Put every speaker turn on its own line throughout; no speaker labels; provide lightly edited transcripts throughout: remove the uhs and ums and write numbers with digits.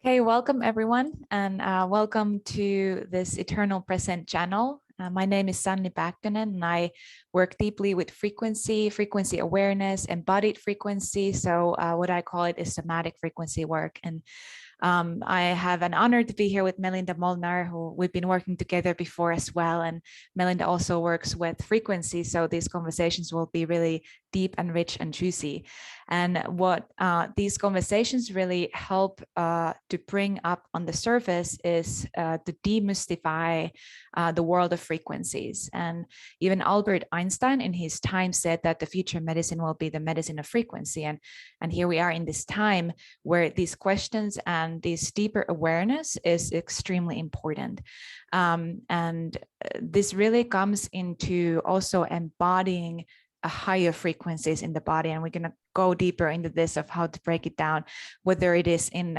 Okay, welcome everyone, and welcome to this Eternal Present channel. My name is Sanni Päkkönen, and I work deeply with frequency awareness, embodied frequency. So what I call it is somatic frequency work. And I have an honor to be here with Melinda Molnar, who we've been working together before as well. And Melinda also works with frequency. So these conversations will be really deep and rich and juicy. And what these conversations really help to bring up on the surface is to demystify the world of frequencies. And even Albert Einstein in his time said that the future medicine will be the medicine of frequency. And here we are in this time where these questions and this deeper awareness is extremely important. And this really comes into also embodying a higher frequencies in the body, and we're going to go deeper into this of how to break it down, whether it is in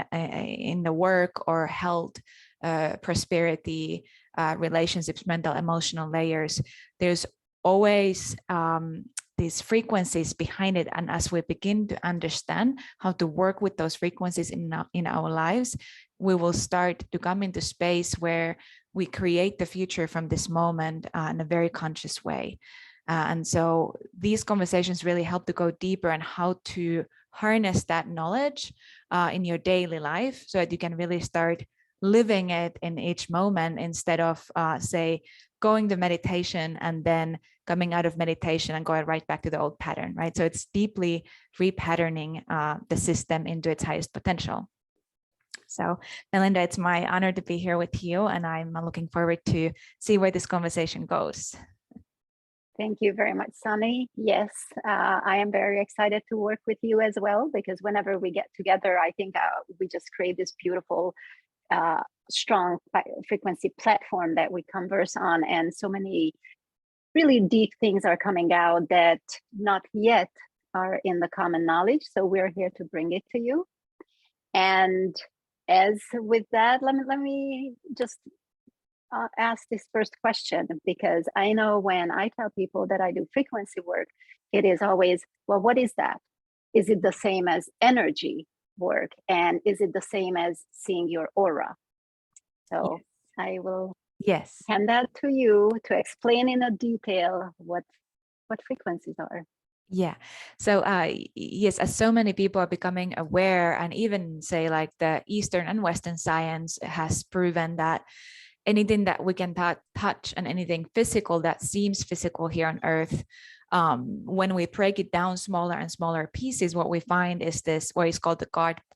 the work or health, prosperity, relationships, mental, emotional layers. There's always these frequencies behind it, and as we begin to understand how to work with those frequencies in our lives, we will start to come into space where we create the future from this moment in a very conscious way. And so these conversations really help to go deeper on how to harness that knowledge in your daily life so that you can really start living it in each moment instead of, say, going to meditation and then coming out of meditation and going right back to the old pattern, right? So it's deeply repatterning the system into its highest potential. So Melinda, it's my honor to be here with you, and I'm looking forward to see where this conversation goes.
Thank you very much, Sunny. Yes, I am very excited to work with you as well, because whenever we get together, I think we just create this beautiful, strong frequency platform that we converse on. And so many really deep things are coming out that not yet are in the common knowledge. So we're here to bring it to you. And as with that, let me just ask this first question, because I know when I tell people that I do frequency work, it is always, well, what is that? Is it the same as energy work? And is it the same as seeing your aura? So yes. I will hand that to you to explain in a detail what frequencies are.
Yeah. So yes, as so many people are becoming aware, and even say like the Eastern and Western science has proven that anything that we can touch and anything physical that seems physical here on Earth, when we break it down smaller and smaller pieces, what we find is this, what is called the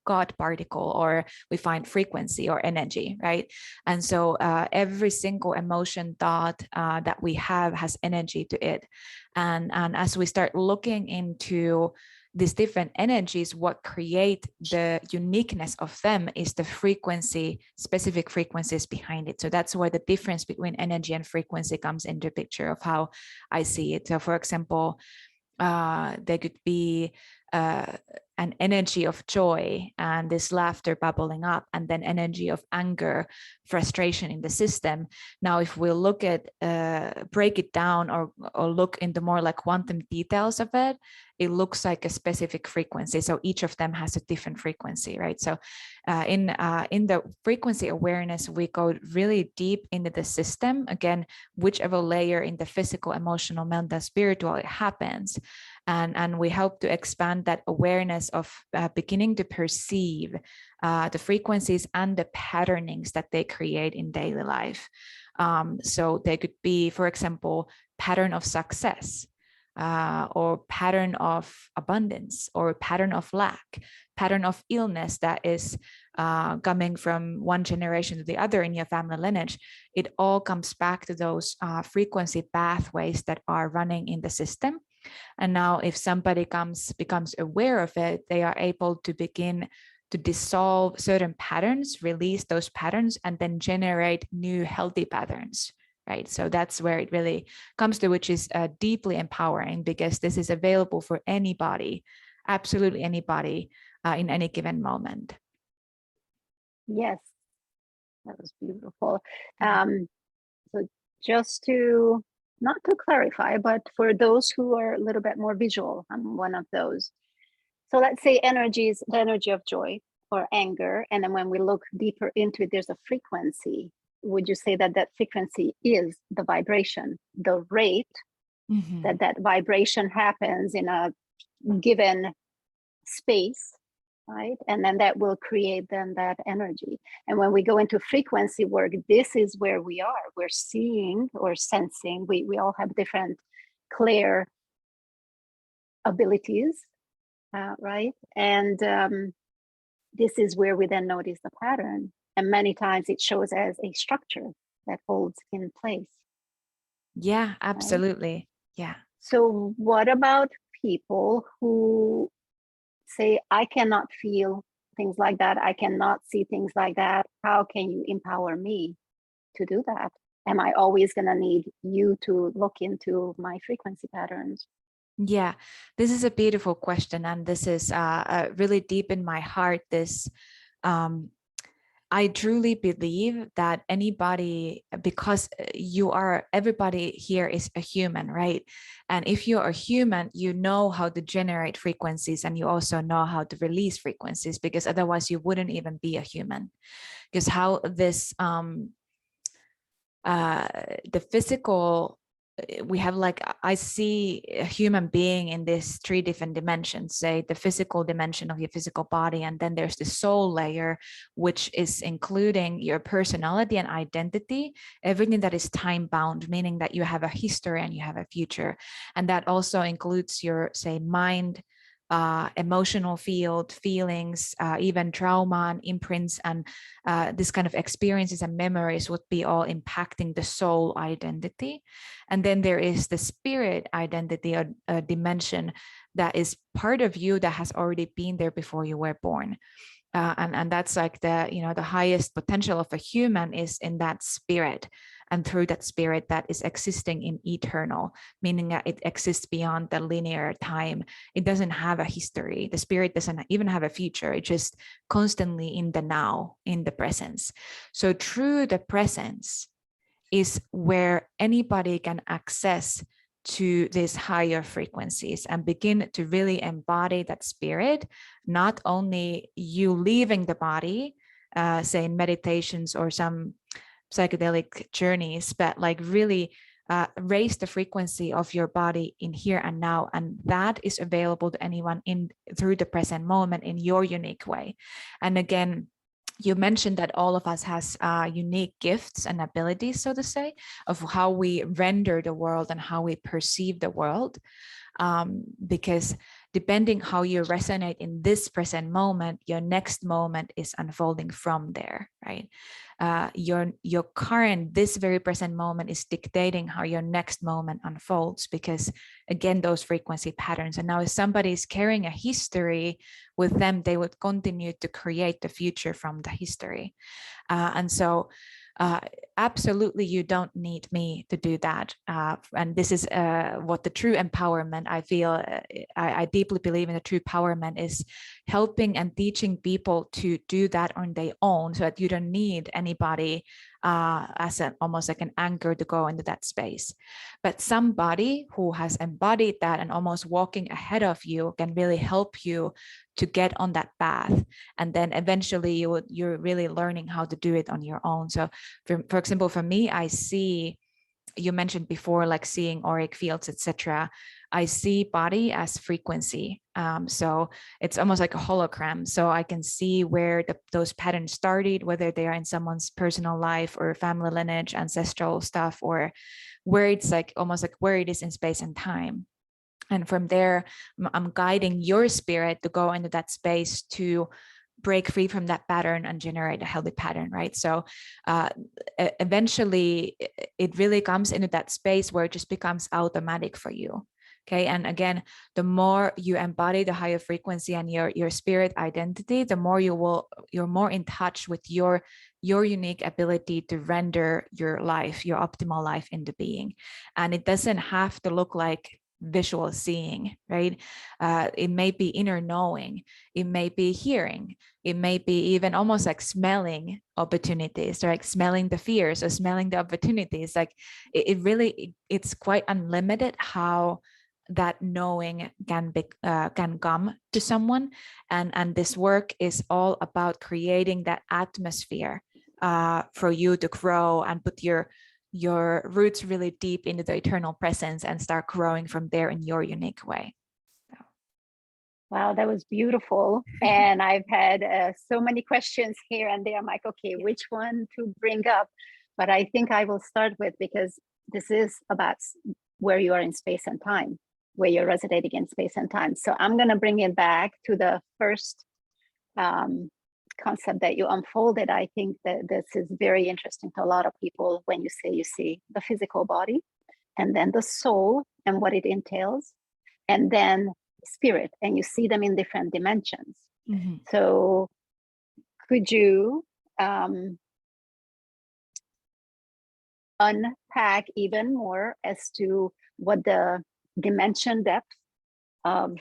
God particle, or we find frequency or energy, right? And so every single emotion, thought that we have has energy to it. And as we start looking into these different energies, what create the uniqueness of them is the frequency, specific frequencies behind it. So that's where the difference between energy and frequency comes into picture of how I see it. So for example, there could be an energy of joy and this laughter bubbling up, and then energy of anger, frustration in the system. Now, if we look at, break it down or look into more like quantum details of it, it looks like a specific frequency. So each of them has a different frequency, right? So in the frequency awareness, we go really deep into the system, again, whichever layer in the physical, emotional, mental, spiritual it happens. And we help to expand that awareness of beginning to perceive the frequencies and the patternings that they create in daily life. So they could be, for example, pattern of success, or pattern of abundance, or pattern of lack, pattern of illness that is coming from one generation to the other in your family lineage. It all comes back to those frequency pathways that are running in the system. And now if somebody becomes aware of it, they are able to begin to dissolve certain patterns, release those patterns, and then generate new healthy patterns, right? So that's where it really comes to, which is deeply empowering, because this is available for anybody, absolutely anybody, in any given moment.
Yes, that was beautiful. So just to, not to clarify, but for those who are a little bit more visual, I'm one of those. So let's say energy is the energy of joy. or anger, and then when we look deeper into it, there's a frequency. Would you say that that frequency is the vibration, the rate that that vibration happens in a given space, right? And then that will create then that energy. And when we go into frequency work, this is where we are. We're seeing or sensing. We all have different clear abilities, right? And this is where we then notice the pattern. And many times it shows as a structure that holds in place.
Yeah,
Right?
absolutely. Yeah.
So what about people who say, I cannot feel things like that, I cannot see things like that? How can you empower me to do that? Am I always going to need you to look into my frequency patterns?
Yeah, this is a beautiful question, and this is really deep in my heart. This um, I truly believe that anybody, because everybody here is a human, right? And if you're a human, you know how to generate frequencies, and you also know how to release frequencies, because otherwise you wouldn't even be a human. Because how this the physical, we have like, I see a human being in these three different dimensions, say the physical dimension of your physical body, and then there's the soul layer, which is including your personality and identity, everything that is time bound, meaning that you have a history and you have a future. And that also includes your, say, mind, emotional field, feelings, even trauma and imprints, and this kind of experiences and memories would be all impacting the soul identity. And then there is the spirit identity, or a dimension that is part of you that has already been there before you were born. And that's like the highest potential of a human is in that spirit, and through that spirit that is existing in eternal, meaning that it exists beyond the linear time. It doesn't have a history. The spirit doesn't even have a future. It's just constantly in the now, in the presence. So through the presence is where anybody can access to these higher frequencies and begin to really embody that spirit, not only you leaving the body, say in meditations or some psychedelic journeys, but like really raise the frequency of your body in here and now. And that is available to anyone in through the present moment in your unique way. And again, you mentioned that all of us has unique gifts and abilities, so to say, of how we render the world and how we perceive the world. Because depending how you resonate in this present moment, your next moment is unfolding from there, right? Your current, this very present moment is dictating how your next moment unfolds, because again, those frequency patterns. And now if somebody is carrying a history with them, they would continue to create the future from the history. And so absolutely, you don't need me to do that. And this is what the true empowerment, I feel, I deeply believe in the true empowerment is helping and teaching people to do that on their own, so that you don't need anybody as almost like an anchor to go into that space. But somebody who has embodied that and almost walking ahead of you can really help you to get on that path. And then eventually you're really learning how to do it on your own. So for example, for me, I see, you mentioned before, like seeing auric fields, etc. I see body as frequency. So it's almost like a hologram. So I can see where those patterns started, whether they are in someone's personal life or family lineage, ancestral stuff, or where it's like almost like where it is in space and time. And from there, I'm guiding your spirit to go into that space to break free from that pattern and generate a healthy pattern, right? So eventually it really comes into that space where it just becomes automatic for you. Okay. And again, the more you embody the higher frequency and your spirit identity, the more you're more in touch with your unique ability to render your life, your optimal life into being. And it doesn't have to look like visual seeing, right? It may be inner knowing, it may be hearing, it may be even almost like smelling opportunities, like smelling the fears or smelling the opportunities. Like it really, it's quite unlimited how that knowing can come to someone. And this work is all about creating that atmosphere for you to grow and put your roots really deep into the eternal presence and start growing from there in your unique way.
Wow, that was beautiful. And I've had so many questions here and there. I'm like, okay, which one to bring up? But I think I will start with, because this is about where you are in space and time, where you're resonating in space and time. So I'm going to bring it back to the first concept that you unfolded. I think that this is very interesting to a lot of people when you say you see the physical body, and then the soul and what it entails, and then spirit, and you see them in different dimensions. Mm-hmm. So could you unpack even more as to what the dimension depth of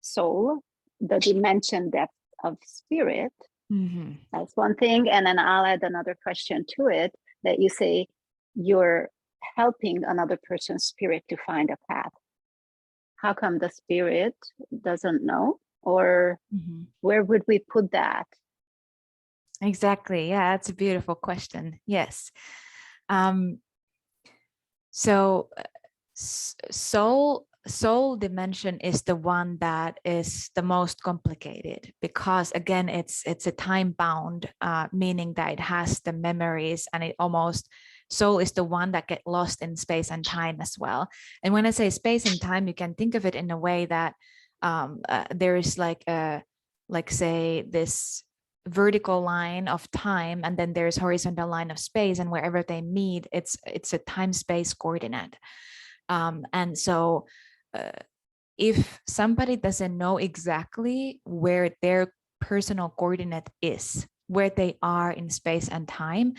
soul, the dimension depth of spirit? Mm-hmm. That's one thing. And then I'll add another question to it, that you say you're helping another person's spirit to find a path. How come the spirit doesn't know? Or mm-hmm. where would we put that?
Exactly. Yeah, that's a beautiful question. Yes. So soul dimension is the one that is the most complicated, because again, it's a time bound, meaning that it has the memories, and soul is the one that get lost in space and time as well. And when I say space and time, you can think of it in a way that there is say this vertical line of time, and then there's horizontal line of space, and wherever they meet, it's a time-space coordinate. And so if somebody doesn't know exactly where their personal coordinate is, where they are in space and time,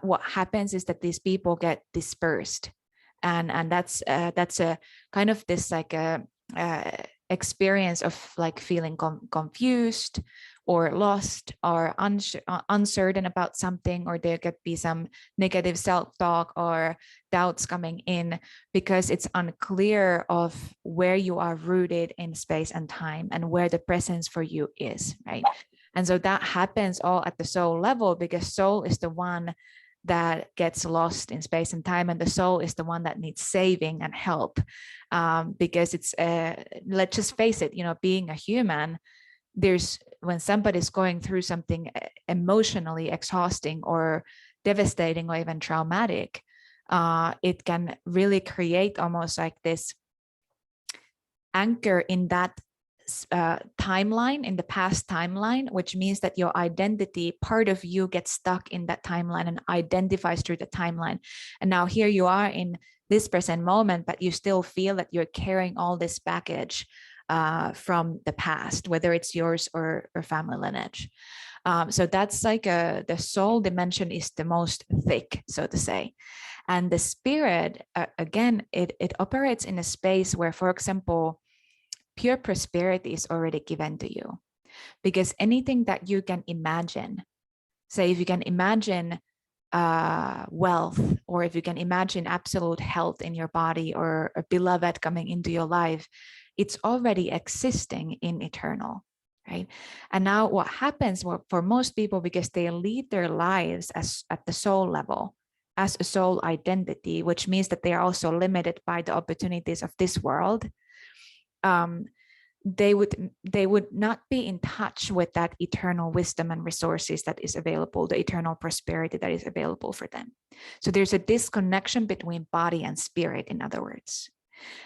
what happens is that these people get dispersed, and that's a kind of this like a experience of like feeling confused or lost or uncertain about something, or there could be some negative self-talk or doubts coming in, because it's unclear of where you are rooted in space and time and where the presence for you is, right? And so that happens all at the soul level, because soul is the one that gets lost in space and time, and the soul is the one that needs saving and help, because it's let's just face it, being a human, when somebody's going through something emotionally exhausting or devastating or even traumatic, it can really create almost like this anchor in that timeline, in the past timeline, which means that your identity, part of you, gets stuck in that timeline and identifies through the timeline. And now here you are in this present moment, but you still feel that you're carrying all this baggage from the past, whether it's yours or family lineage. So that's like the soul dimension is the most thick, so to say. And the spirit, again, it operates in a space where, for example, pure prosperity is already given to you, because anything that you can imagine, say if you can imagine wealth, or if you can imagine absolute health in your body, or a beloved coming into your life, it's already existing in eternal, right? And now what happens for most people, because they lead their lives as at the soul level, as a soul identity, which means that they are also limited by the opportunities of this world, they would not be in touch with that eternal wisdom and resources that is available, the eternal prosperity that is available for them. So there's a disconnection between body and spirit, in other words.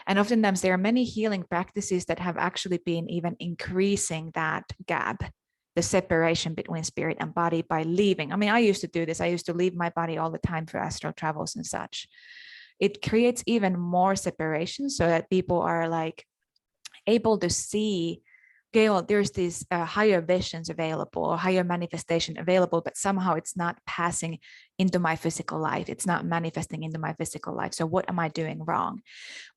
And oftentimes there are many healing practices that have actually been even increasing that gap, the separation between spirit and body, by leaving. I mean, I used to do this. I used to leave my body all the time for astral travels and such. It creates even more separation, so that people are like able to see, okay, well, there's these higher visions available, or higher manifestation available, but somehow it's not passing into my physical life. It's not manifesting into my physical life. So what am I doing wrong?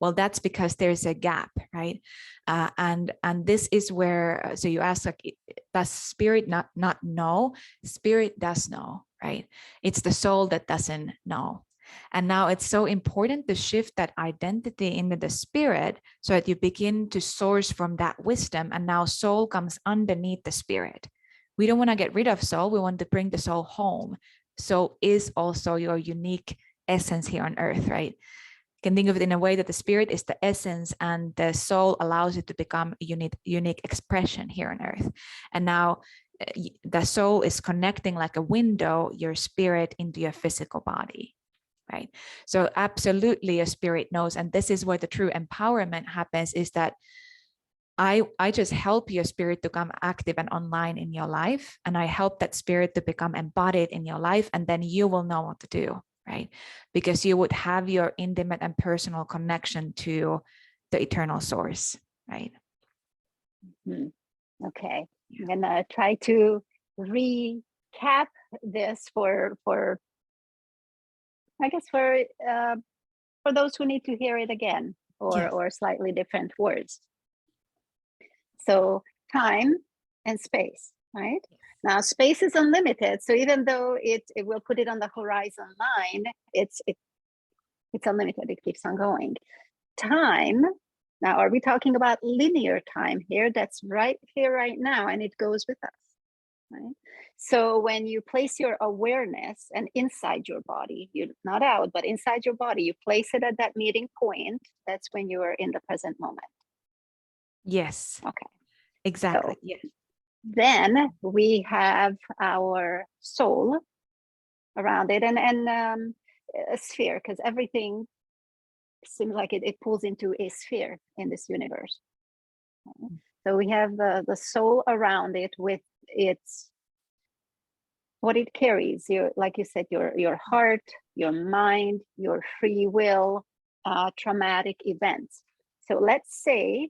Well, that's because there's a gap, right? And this is where, so you ask, like, does spirit not know? Spirit does know, right? It's the soul that doesn't know. And now it's so important to shift that identity into the spirit so that you begin to source from that wisdom. And now soul comes underneath the spirit. We don't want to get rid of soul. We want to bring the soul home. Soul is also your unique essence here on earth, right? You can think of it in a way that the spirit is the essence and the soul allows it to become a unique expression here on earth. And now the soul is connecting like a window, your spirit into your physical body, right? So absolutely a spirit knows. And this is where the true empowerment happens, is that I just help your spirit to come active and online in your life. And I help that spirit to become embodied in your life. And then you will know what to do, right? Because you would have your intimate and personal connection to the eternal source, right?
Mm-hmm. Okay. I'm gonna try to recap this for I guess for those who need to hear it again, or slightly different words. So time and space, right? Now space is unlimited. So even though it will put it on the horizon line, it's unlimited. It keeps on going. Time. Now, are we talking about linear time here? That's right here, right now, and it goes with us, right? So when you place your awareness and inside your body, you're not out, but inside your body, you place it at that meeting point, that's when you are in the present moment.
Yes.
Okay.
Exactly.
So
yes.
Then we have our soul around it, and a sphere, because everything seems like it pulls into a sphere in this universe. So we have the soul around it with its what it carries, your, like you said, your heart, your mind, your free will, traumatic events. So let's say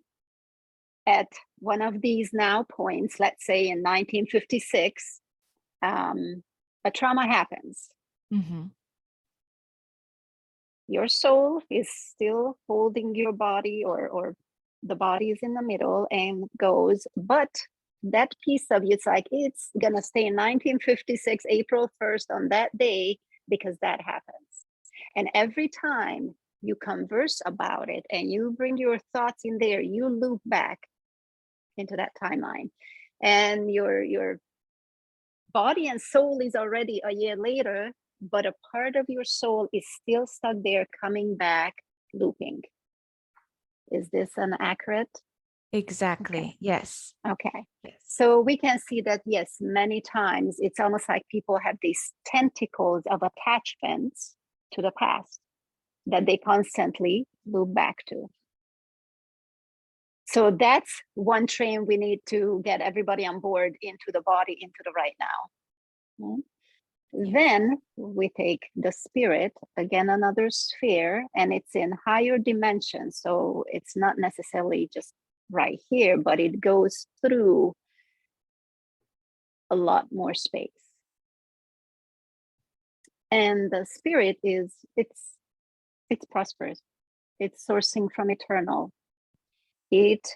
at one of these now points, let's say in 1956, a trauma happens.
Mm-hmm.
Your soul is still holding your body, or the body is in the middle and goes, but that piece of you, it's like it's gonna stay in 1956 April 1st on that day, because that happens. And every time you converse about it and you bring your thoughts in there, you loop back into that timeline, and your body and soul is already a year later, but a part of your soul is still stuck there, coming back, looping. Is this an accurate?
Exactly.
Okay.
Yes.
Okay.
Yes.
So we can see that, yes, many times it's almost like people have these tentacles of attachments to the past that they constantly loop back to. So that's one train we need to get everybody on board, into the body, into the right now. Yeah. Then we take the spirit, again, another sphere, and it's in higher dimensions. So it's not necessarily just right here, but it goes through a lot more space. And the spirit is, it's prosperous. It's sourcing from eternal. It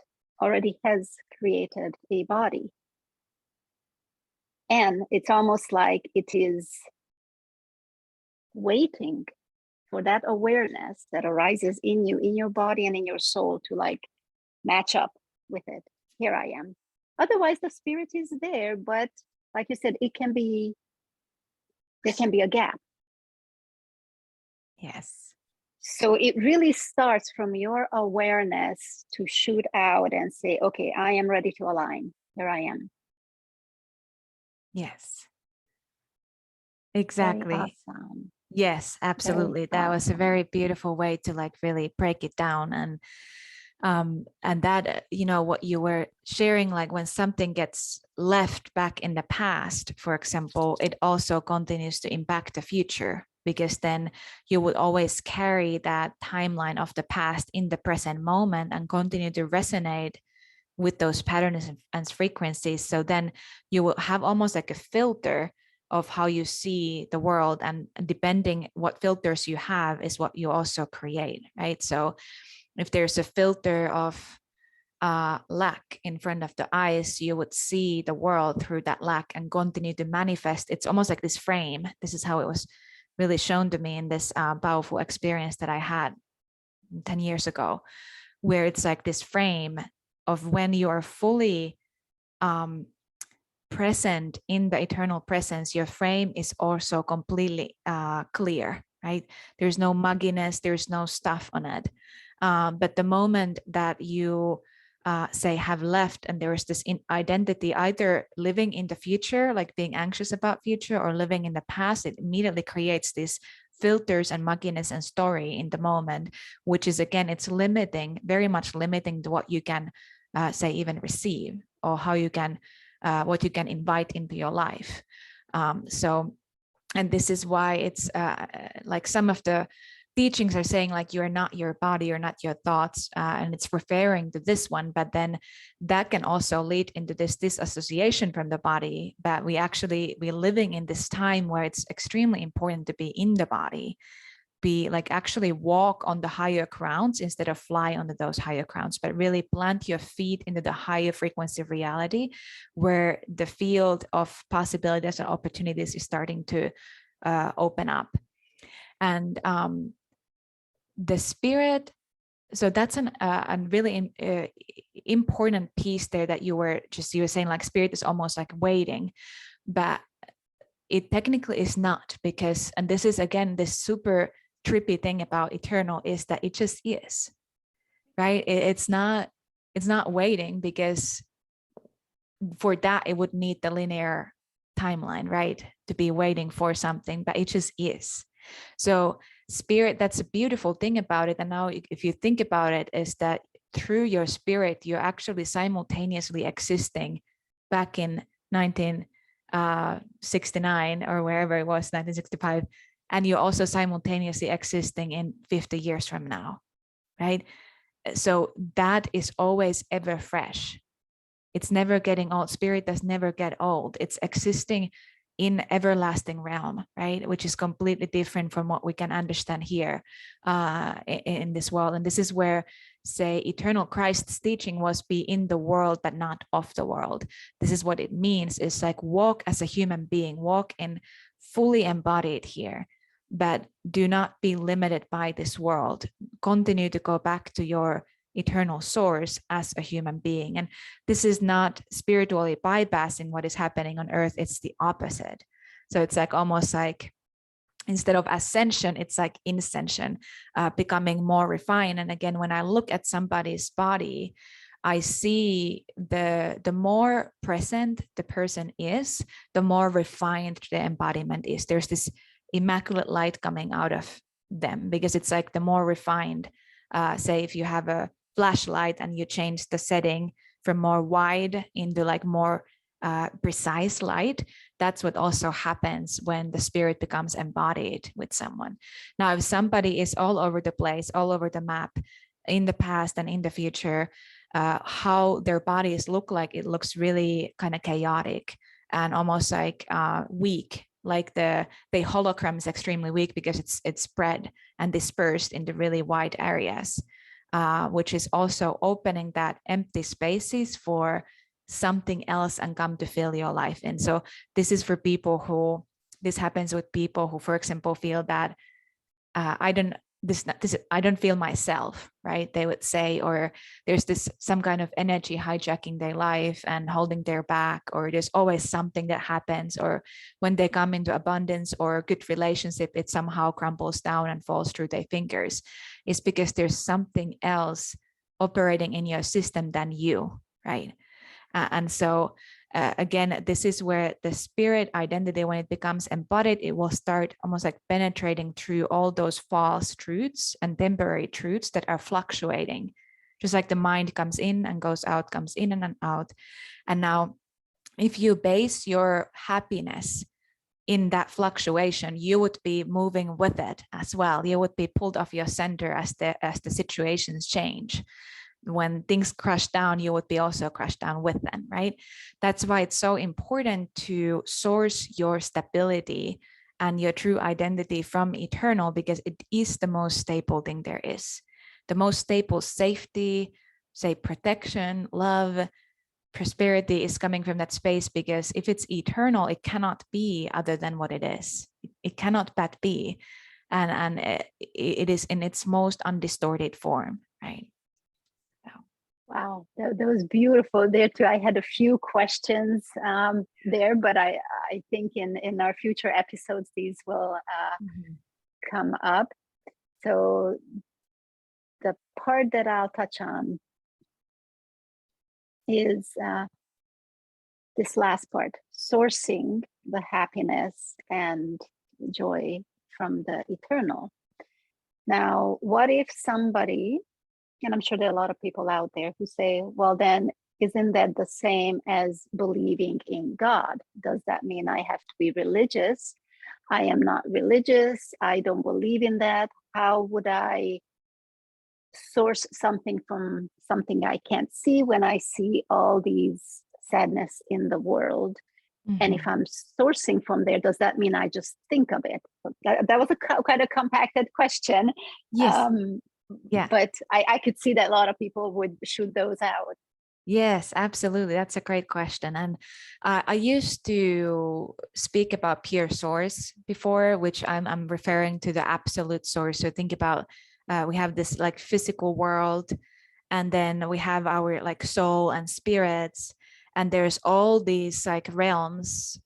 already has created a body. And it's almost like it is waiting for that awareness that arises in you, in your body and in your soul, to like match up with it. Here I am. Otherwise, the spirit is there, but like you said, there can be a gap.
Yes.
So it really starts from your awareness to shoot out and say, okay, I am ready to align. Here I am.
Yes. Exactly.
Very awesome.
Yes, absolutely. That was a very beautiful way to like really break it down. And that, what you were sharing, like when something gets left back in the past, for example, it also continues to impact the future, because then you would always carry that timeline of the past in the present moment and continue to resonate with those patterns and frequencies. So then you will have almost like a filter of how you see the world, and depending what filters you have is what you also create, right? So if there's a filter of lack in front of the eyes, you would see the world through that lack and continue to manifest. It's almost like this frame. This is how it was really shown to me in this powerful experience that I had 10 years ago, where it's like this frame of when you are fully present in the eternal presence, your frame is also completely clear, right? There's no mugginess, there's no stuff on it. But the moment that you say have left and there is this identity, either living in the future, like being anxious about future, or living in the past, it immediately creates these filters and mugginess and story in the moment, which is, again, it's limiting, very much limiting to what you can say even receive, or how you can what you can invite into your life. And this is why it's like some of the teachings are saying like you're not your body, you're not your thoughts, and it's referring to this one, but then that can also lead into this disassociation from the body, that we're living in this time where it's extremely important to be in the body, be like actually walk on the higher grounds instead of fly onto those higher grounds, but really plant your feet into the higher frequency of reality, where the field of possibilities and opportunities is starting to open up. And the spirit, so that's a really important piece there that you were saying, like spirit is almost like waiting, but it technically is not, because, and this is again this super trippy thing about eternal, is that it just is, right? It's not waiting, because for that it would need the linear timeline, right, to be waiting for something, but it just is. So spirit, that's a beautiful thing about it. And now if you think about it, is that through your spirit you're actually simultaneously existing back in 1969 or wherever it was, 1965, and you're also simultaneously existing in 50 years from now, right? So that is always ever fresh. It's never getting old. Spirit does never get old. It's existing in everlasting realm, right? Which is completely different from what we can understand here in this world. And this is where, say, eternal Christ's teaching was be in the world, but not of the world. This is what it means. It's like walk as a human being, walk in fully embodied here, but do not be limited by this world. Continue to go back to your eternal source as a human being. And this is not spiritually bypassing what is happening on earth, it's the opposite. So it's like almost like instead of ascension, it's like ascension, becoming more refined. And again, when I look at somebody's body, I see the more present the person is, the more refined the embodiment is. There's this immaculate light coming out of them, because it's like the more refined, say if you have a flashlight and you change the setting from more wide into like more precise light, that's what also happens when the spirit becomes embodied with someone. Now, if somebody is all over the place, all over the map, in the past and in the future, how their bodies look like, it looks really kind of chaotic and almost like weak. Like the hologram is extremely weak because it's spread and dispersed into really wide areas, which is also opening that empty spaces for something else and come to fill your life. And so this is for people who, this happens with people who, for example, feel that I don't feel myself, right? They would say, or there's this some kind of energy hijacking their life and holding their back, or there's always something that happens, or when they come into abundance or a good relationship, it somehow crumbles down and falls through their fingers. It's because there's something else operating in your system than you, right? And so again, this is where the spirit identity, when it becomes embodied, it will start almost like penetrating through all those false truths and temporary truths that are fluctuating. Just like the mind comes in and goes out, comes in and out. And now, if you base your happiness in that fluctuation, you would be moving with it as well. You would be pulled off your center as the situations change. When things crash down, you would be also crushed down with them, right? That's why it's so important to source your stability and your true identity from eternal, because it is the most stable thing there is. The most stable safety, say protection, love, prosperity is coming from that space, because if it's eternal, it cannot be other than what it is. it cannot but be, and it is in its most undistorted form, right?
Wow, that was beautiful there too. I had a few questions there, but I think in our future episodes these will come up. So the part that I'll touch on is this last part, sourcing the happiness and joy from the eternal. Now, what if somebody, and I'm sure there are a lot of people out there who say, well, then isn't that the same as believing in God? Does that mean I have to be religious? I am not religious. I don't believe in that. How would I source something from something I can't see when I see all these sadness in the world? And if I'm sourcing from there, does that mean I just think of it? That was a kind of compacted question.
Yes. Yeah.
But I could see that a lot of people would shoot those out.
Yes, absolutely. That's a great question. And I used to speak about pure source before, which I'm referring to the absolute source. So think about, we have this like physical world, and then we have our like soul and spirits, and there's all these like realms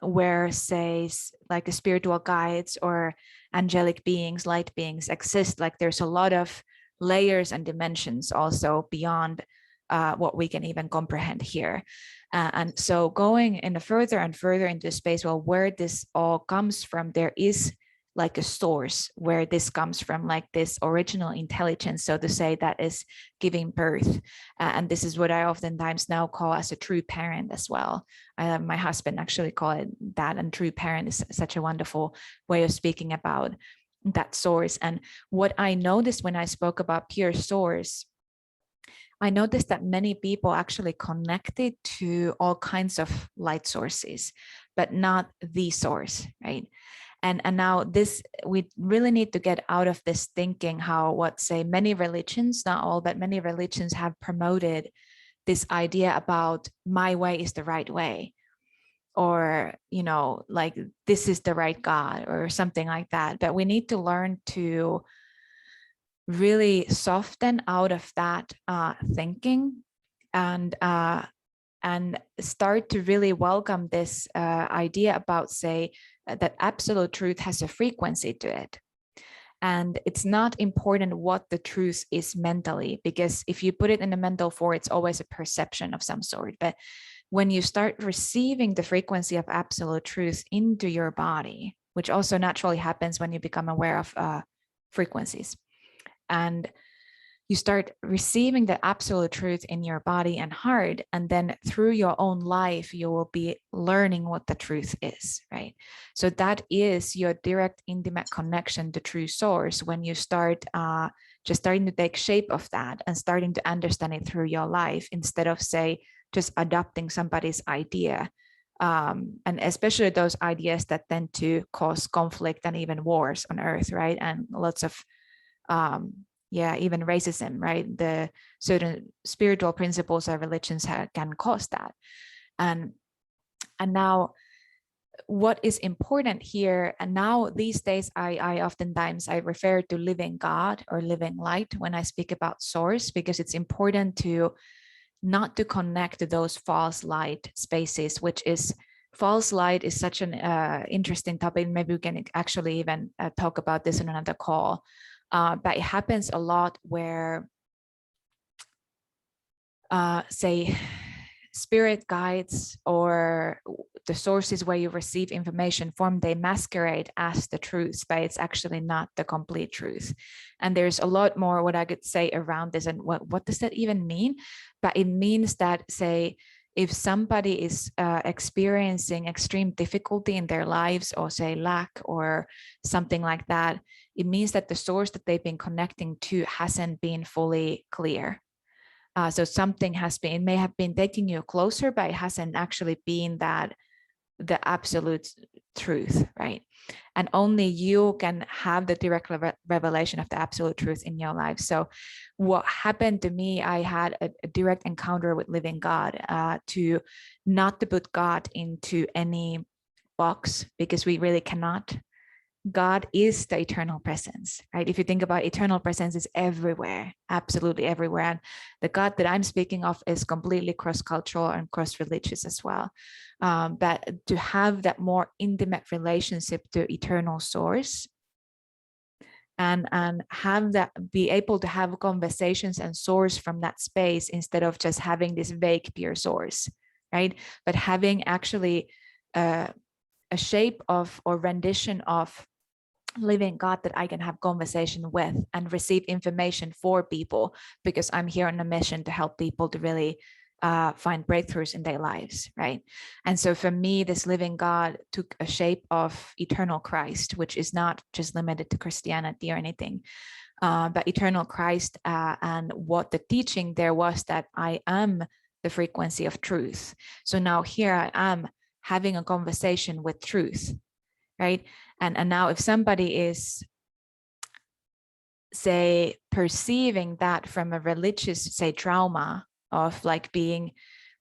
where say like the spiritual guides or angelic beings, light beings exist. Like there's a lot of layers and dimensions also beyond what we can even comprehend here. And so going in further and further into space, well, where this all comes from, there is like a source where this comes from, like this original intelligence, so to say, that is giving birth. And this is what I oftentimes now call as a true parent as well. My husband actually called it that, and true parent is such a wonderful way of speaking about that source. And what I noticed when I spoke about pure source, I noticed that many people actually connected to all kinds of light sources, but not the source, right? And now this, we really need to get out of this thinking how what say many religions, not all, but many religions have promoted this idea about my way is the right way, or, you know, like this is the right God or something like that. But we need to learn to really soften out of that thinking and start to really welcome this idea about, say, that absolute truth has a frequency to it. And it's not important what the truth is mentally, because if you put it in a mental form, it's always a perception of some sort. But when you start receiving the frequency of absolute truth into your body, which also naturally happens when you become aware of frequencies, and you start receiving the absolute truth in your body and heart, and then through your own life you will be learning what the truth is, right? So that is your direct intimate connection to true source, when you start just starting to take shape of that and starting to understand it through your life, instead of, say, just adopting somebody's idea, and especially those ideas that tend to cause conflict and even wars on earth, right? And lots of even racism, right? The certain spiritual principles of religions can cause that. And now what is important here, and now these days I oftentimes I refer to living God or living light when I speak about source, because it's important to not to connect to those false light spaces, which is false light is such an interesting topic. Maybe we can actually even talk about this in another call. But it happens a lot where, say, spirit guides or the sources where you receive information from, they masquerade as the truth, but it's actually not the complete truth. And there's a lot more what I could say around this. And what does that even mean? But it means that, say, if somebody is experiencing extreme difficulty in their lives, or say lack or something like that, it means that the source that they've been connecting to hasn't been fully clear. So something has been, it may have been taking you closer, but it hasn't actually been that the absolute truth, right? And only you can have the direct revelation of the absolute truth in your life. So what happened to me, I had a direct encounter with living God, to not to put God into any box, because we really cannot. God is the eternal presence, right? If you think about eternal presence, is everywhere, absolutely everywhere. And the God that I'm speaking of is completely cross-cultural and cross-religious as well. But to have that more intimate relationship to eternal source, and have that, be able to have conversations and source from that space, instead of just having this vague pure source, right? But having actually a shape of, or rendition of, living God that I can have conversation with and receive information for people, because I'm here on a mission to help people to really find breakthroughs in their lives, right? And so for me, this living God took a shape of eternal Christ, which is not just limited to Christianity or anything, but eternal Christ. And what the teaching there was, that I am the frequency of truth. So now here I am having a conversation with truth, right? And now if somebody is, say, perceiving that from a religious, say, trauma of like being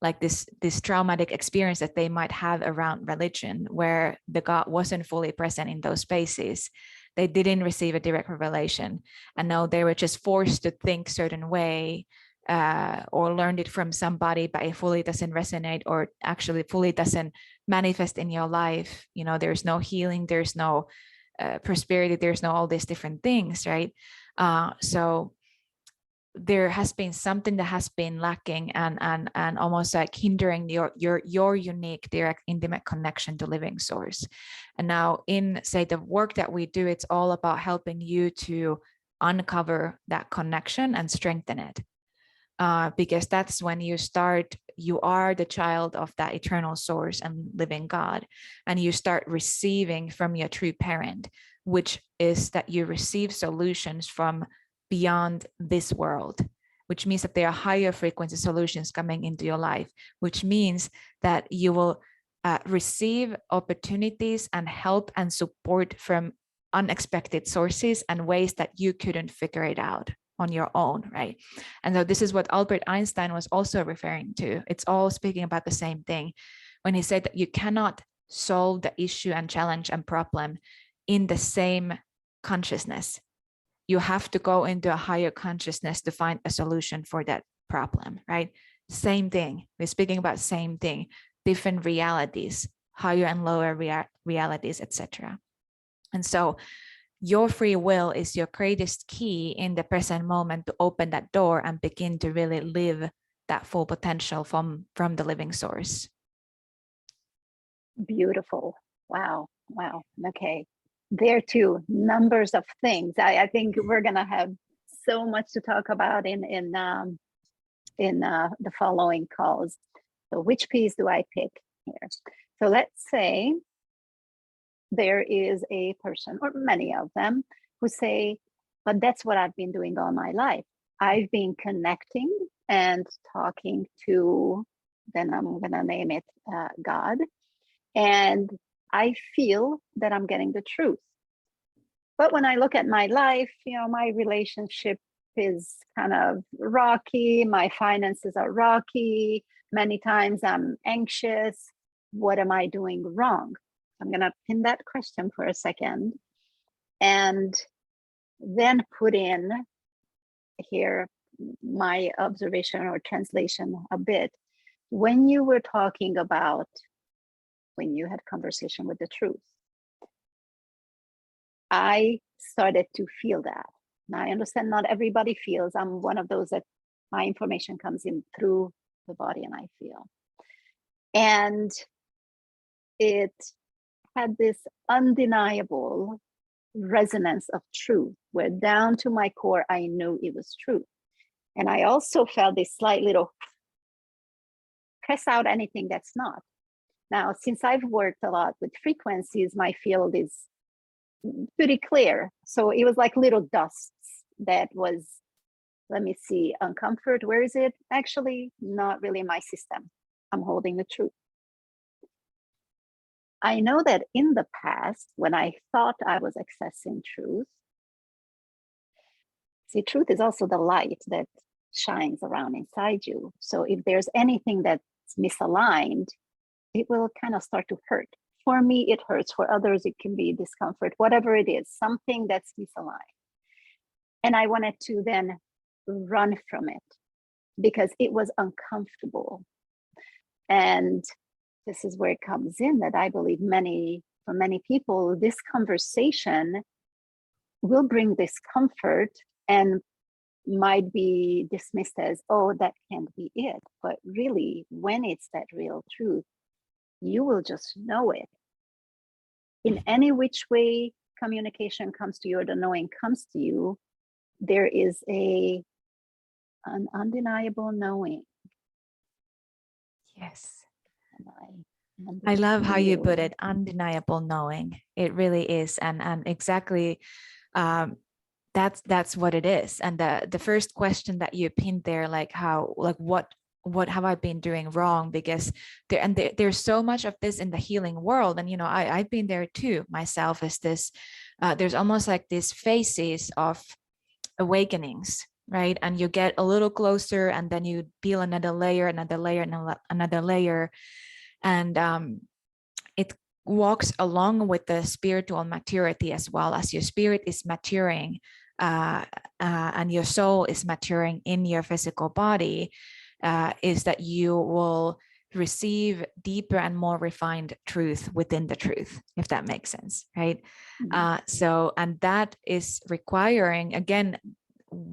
like this traumatic experience that they might have around religion, where the God wasn't fully present in those spaces, they didn't receive a direct revelation, and now they were just forced to think certain way, or learned it from somebody, but it fully doesn't resonate, or actually fully doesn't manifest in your life. You know, there's no healing, there's no prosperity, there's no all these different things, right? So there has been something that has been lacking, and almost like hindering your unique, direct, intimate connection to living source. And now in, say, the work that we do, it's all about helping you to uncover that connection and strengthen it. Because that's when you start, you are the child of that eternal source and living God, and you start receiving from your true parent, which is that you receive solutions from beyond this world, which means that there are higher frequency solutions coming into your life, which means that you will receive opportunities and help and support from unexpected sources and ways that you couldn't figure it out on your own, right? And so this is what Albert Einstein was also referring to. It's all speaking about the same thing when he said that you cannot solve the issue and challenge and problem in the same consciousness. You have to go into a higher consciousness to find a solution for that problem, right? Same thing. We're speaking about same thing, different realities, higher and lower realities, etc. And so your free will is your greatest key in the present moment to open that door and begin to really live that full potential from the living source.
Beautiful. Wow. Wow. Okay. There too, numbers of things. I think we're gonna have so much to talk about in the following calls. So which piece do I pick here? So let's say there is a person, or many of them, who say, but that's what I've been doing all my life. I've been connecting and talking to, then I'm gonna name it God, and I feel that I'm getting the truth. But when I look at my life, you know, my relationship is kind of rocky, my finances are rocky, many times I'm anxious. What am I doing wrong? I'm going to pin that question for a second and then put in here my observation or translation a bit. When you were talking about when you had conversation with the truth, I started to feel that. Now I understand not everybody feels. I'm one of those that my information comes in through the body and I feel. And it had this undeniable resonance of truth, where down to my core, I knew it was true. And I also felt this slight little press out anything that's not. Now, since I've worked a lot with frequencies, my field is pretty clear. So it was like little dusts that was, let me see, uncomfort. Where is it? Actually, not really my system. I'm holding the truth. I know that in the past, when I thought I was accessing truth, see, truth is also the light that shines around inside you. So if there's anything that's misaligned, it will kind of start to hurt. For me, it hurts. For others, it can be discomfort, whatever it is, something that's misaligned. And I wanted to then run from it because it was uncomfortable. And this is where it comes in, that I believe for many people, this conversation will bring discomfort and might be dismissed as, oh, that can't be it. But really, when it's that real truth, you will just know it. In any which way communication comes to you or the knowing comes to you, there is an undeniable knowing.
Yes.
And
I love how you put it, undeniable knowing. It really is. And exactly, that's what it is. And the first question that you pinned there, like what have I been doing wrong? Because there's so much of this in the healing world. And, I've been there too myself, as this, there's almost like these phases of awakenings, right? And you get a little closer and then you peel another layer, another layer, and another layer. And it walks along with the spiritual maturity as well. As your spirit is maturing and your soul is maturing in your physical body, is that you will receive deeper and more refined truth within the truth, if that makes sense, right? Mm-hmm. And that is requiring, again,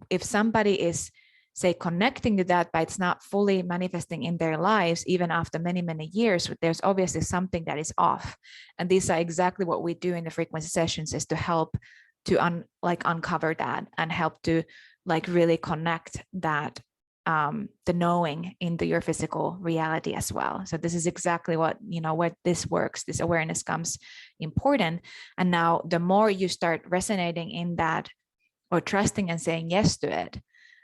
if somebody is, say, connecting to that, but it's not fully manifesting in their lives, even after many, many years, there's obviously something that is off. And these are exactly what we do in the frequency sessions, is to help to uncover that and help to really connect that, the knowing into your physical reality as well. So this is exactly what, where this works, this awareness comes important. And now the more you start resonating in that, or trusting and saying yes to it,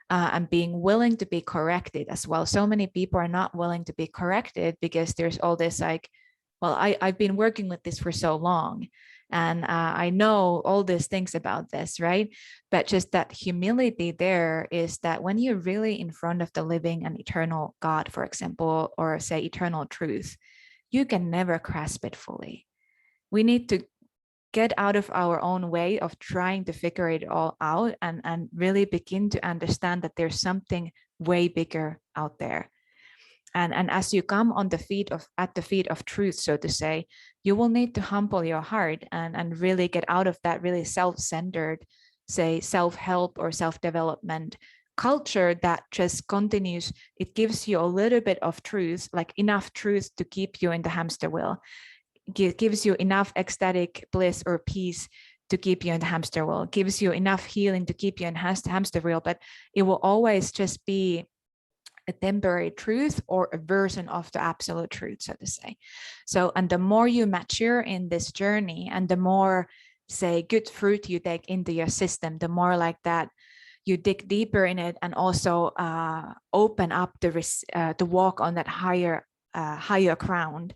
and being willing to be corrected as well. So many people are not willing to be corrected because there's all this I've been working with this for so long, and I know all these things about this, right? But just that humility there is that when you're really in front of the living and eternal God, for example, or say eternal truth, you can never grasp it fully. We need to get out of our own way of trying to figure it all out and really begin to understand that there's something way bigger out there. And as you come at the feet of truth, so to say, you will need to humble your heart and really get out of that really self-centered, say, self-help or self-development culture that just continues. It gives you a little bit of truth, like enough truth to keep you in the hamster wheel. Gives you enough ecstatic bliss or peace to keep you in the hamster wheel, gives you enough healing to keep you in hamster wheel, but it will always just be a temporary truth or a version of the absolute truth, so to say. So, and the more you mature in this journey and the more, say, good fruit you take into your system, the more like that you dig deeper in it and also open up the walk on that higher ground.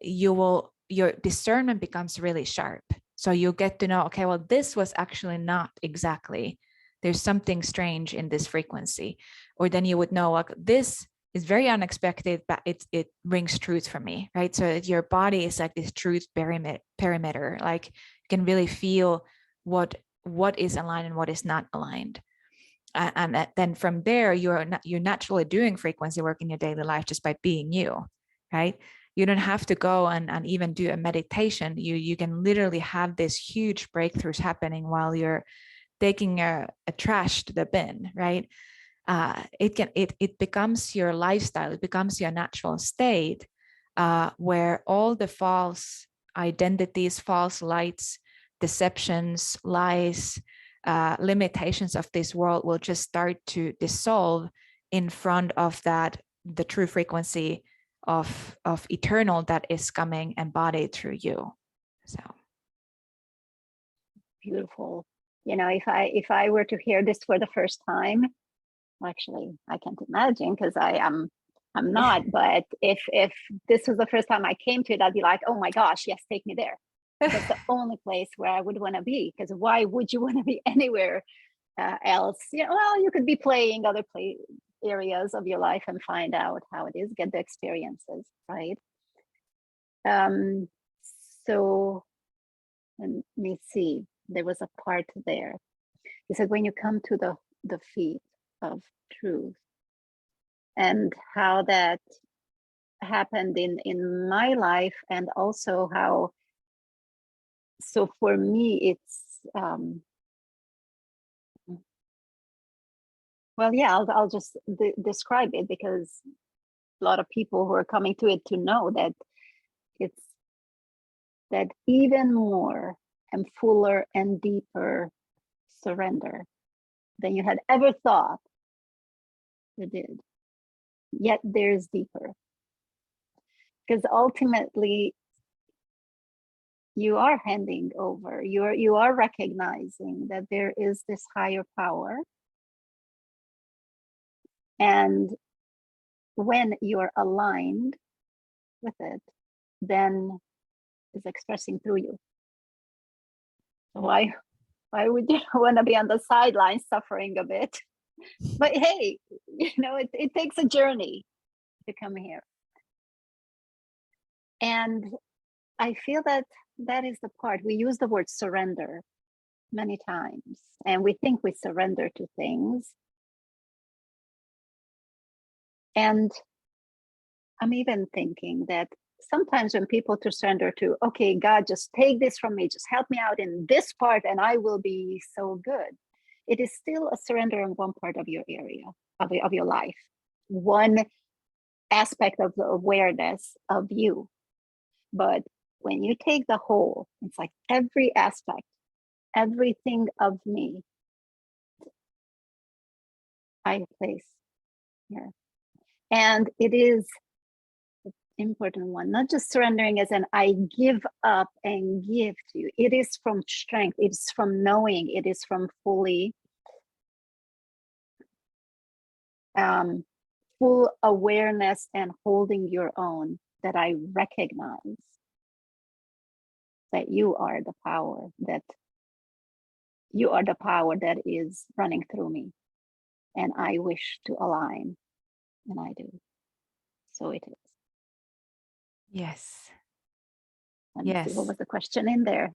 Your discernment becomes really sharp. So you get to know, okay, well, this was actually not exactly, there's something strange in this frequency. Or then you would know, like, this is very unexpected, but it rings truth for me, right? So your body is like this truth perimeter, like you can really feel what is aligned and what is not aligned. And then from there, you're naturally doing frequency work in your daily life just by being you, right? You don't have to go and even do a meditation. You can literally have these huge breakthroughs happening while you're taking a trash to the bin, right? It becomes your lifestyle. It becomes your natural state, where all the false identities, false lights, deceptions, lies, limitations of this world will just start to dissolve in front of the true frequency of eternal that is coming embodied through you. So
beautiful. If I were to hear this for the first time, actually I can't imagine, because I'm not, but if this was the first time I came to it, I'd be like, oh my gosh, yes, take me there. That's the only place where I would want to be, because why would you want to be anywhere else? Well, you could be playing other areas of your life and find out how it is, get the experiences, right? So let me see. There was a part there. He said, when you come to the feet of truth, and how that happened in my life, and also how, so for me, it's well, yeah, I'll just describe it, because a lot of people who are coming to it to know that it's that even more and fuller and deeper surrender than you had ever thought you did. Yet there's deeper, because ultimately you are handing over, you are recognizing that there is this higher power, and when you're aligned with it, then it's expressing through you. So why would you want to be on the sidelines suffering a bit? But hey, it takes a journey to come here. And I feel that that is the part. We use the word surrender many times, and we think we surrender to things. And I'm even thinking that sometimes when people to surrender to, okay, God, just take this from me, just help me out in this part and I will be so good. It is still a surrender in one part of your area, of your life, one aspect of the awareness of you. But when you take the whole, it's like every aspect, everything of me, I place here. And it is an important one, not just surrendering as an I give up and give to you. It is from strength, it's from knowing, it is from fully full awareness and holding your own, that I recognize that you are the power, that you are the power that is running through me, and I wish to align, and I do. So it is.
Yes.
Let me see, what
Yes.
was the question in there?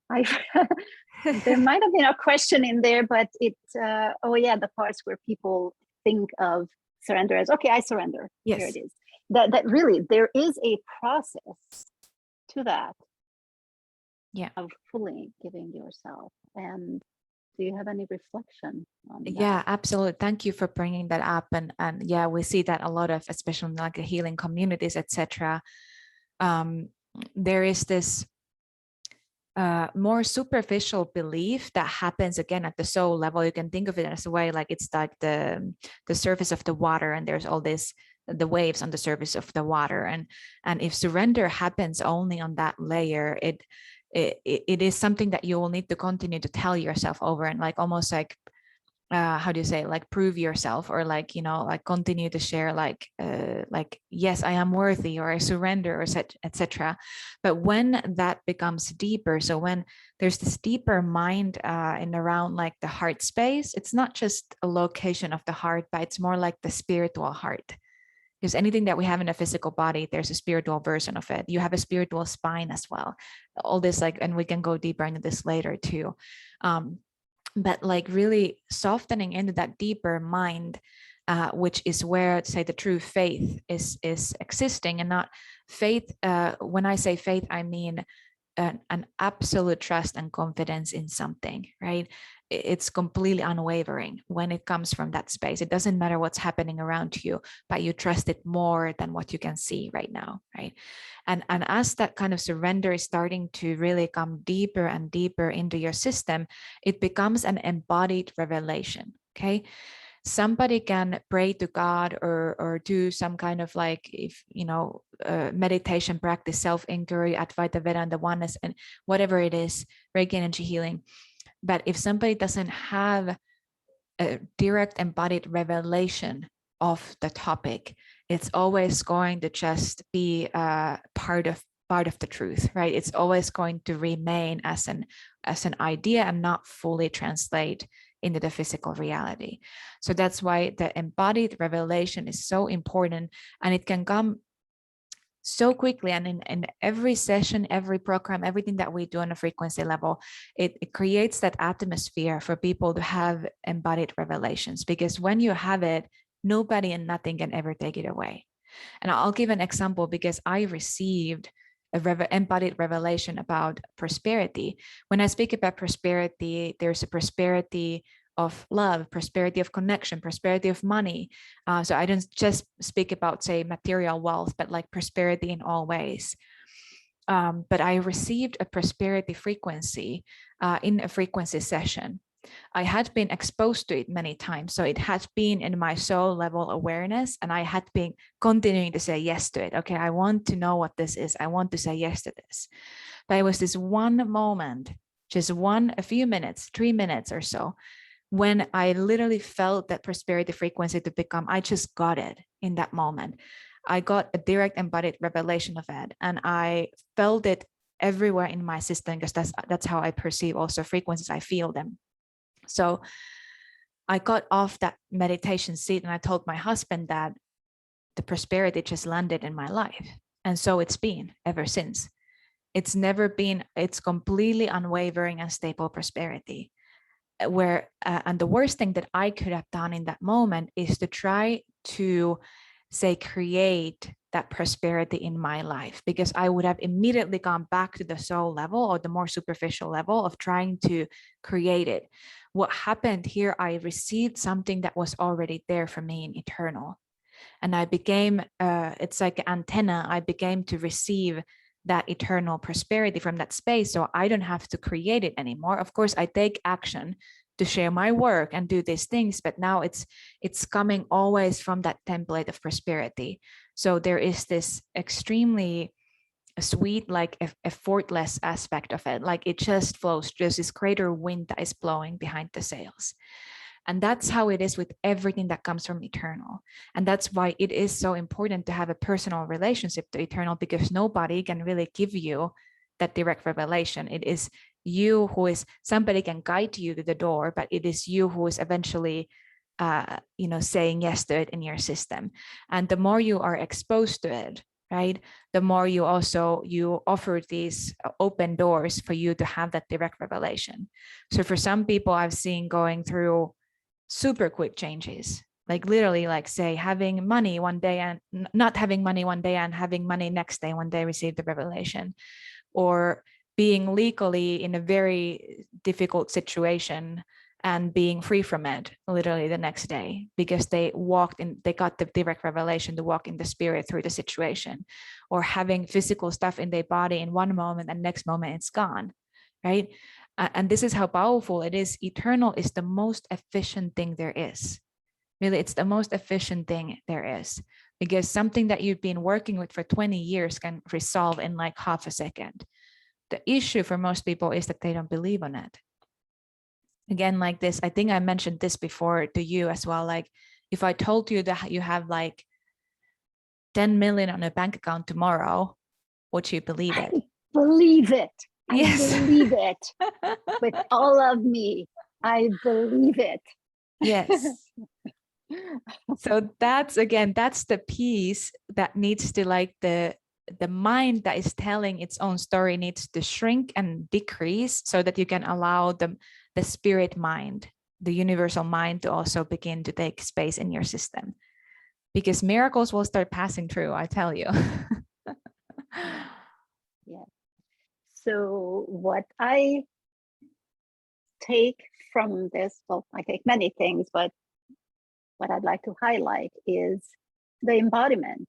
There might have been a question in there, but oh yeah, the parts where people think of surrender as, okay, I surrender.
Yes.
Here it is. That really, there is a process to that.
Yeah.
Of fully giving yourself. And do you have any reflection on that?
Yeah, absolutely. Thank you for bringing that up. And yeah, we see that a lot of, especially in like the healing communities, etc. There is this more superficial belief that happens again at the soul level. You can think of it as a way like it's like the surface of the water, and there's all this the waves on the surface of the water, and if surrender happens only on that layer, it is something that you will need to continue to tell yourself over, and like almost like how do you say, like prove yourself, or like, like continue to share like yes, I am worthy, or I surrender, or etc. But when that becomes deeper, so when there's this deeper mind in around like the heart space, it's not just a location of the heart, but it's more like the spiritual heart. Because anything that we have in a physical body, there's a spiritual version of it. You have a spiritual spine as well. All this, like, and we can go deeper into this later too. But like really softening into that deeper mind, which is where, say, the true faith is existing, and not faith. When I say faith, I mean an absolute trust and confidence in something, right? It's completely unwavering when it comes from that space. It doesn't matter what's happening around you, but you trust it more than what you can see right now, right? And as that kind of surrender is starting to really come deeper and deeper into your system, it becomes an embodied revelation, okay? Somebody can pray to God, or do some kind of like, if meditation practice, self-inquiry, Advaita Vedanta, oneness, and whatever it is, Reiki energy healing. But if somebody doesn't have a direct embodied revelation of the topic, it's always going to just be part of the truth, right? It's always going to remain as an idea and not fully translate into the physical reality. So that's why the embodied revelation is so important, and it can come so quickly. And in every session, every program, everything that we do on a frequency level, it creates that atmosphere for people to have embodied revelations, because when you have it, nobody and nothing can ever take it away. And I'll give an example, because I received embodied revelation about prosperity. When I speak about prosperity, there's a prosperity of love, prosperity of connection, prosperity of money. So I don't just speak about, say, material wealth, but like prosperity in all ways. But I received a prosperity frequency in a frequency session. I had been exposed to it many times. So it had been in my soul level awareness, and I had been continuing to say yes to it. Okay, I want to know what this is. I want to say yes to this. But it was this one moment, just a few minutes, 3 minutes or so, when I literally felt that prosperity frequency to become, I just got it in that moment. I got a direct embodied revelation of it, and I felt it everywhere in my system, because that's how I perceive also frequencies. I feel them. So I got off that meditation seat and I told my husband that the prosperity just landed in my life. And so it's been ever since. It's never been, it's completely unwavering and stable prosperity. And the worst thing that I could have done in that moment is to try to, say, create that prosperity in my life, because I would have immediately gone back to the soul level or the more superficial level of trying to create it. What happened here, I received something that was already there for me in eternal. And I became, it's like an antenna, I became to receive that eternal prosperity from that space. So I don't have to create it anymore. Of course, I take action to share my work and do these things, but now it's coming always from that template of prosperity. So there is this extremely sweet, like effortless aspect of it. Like it just flows, just this greater wind that is blowing behind the sails. And that's how it is with everything that comes from eternal. And that's why it is so important to have a personal relationship to eternal, because nobody can really give you that direct revelation. It is you who is, somebody can guide you to the door, but it is you who is eventually saying yes to it in your system. And the more you are exposed to it, right, the more you offer these open doors for you to have that direct revelation. So for some people I've seen going through super quick changes, like literally, like say having money one day and not having money one day and having money next day when they receive the revelation, or being legally in a very difficult situation and being free from it literally the next day, because they got the direct revelation to walk in the spirit through the situation. Or having physical stuff in their body in one moment and next moment it's gone, right? And this is how powerful it is. Eternal is the most efficient thing there is. Really, it's the most efficient thing there is, because something that you've been working with for 20 years can resolve in like half a second. The issue for most people is that they don't believe on it. Again, like this, I think I mentioned this before to you as well. Like if I told you that you have like 10 million on a bank account tomorrow, would you believe it?
I believe it.
Yes.
I believe it with all of me. I believe it.
Yes. So that's the piece that needs to, like, the mind that is telling its own story needs to shrink and decrease, so that you can allow the spirit mind, the universal mind, to also begin to take space in your system, because miracles will start passing through, I tell you.
Yeah. So what I take from this, well, I take many things, but what I'd like to highlight is the embodiment.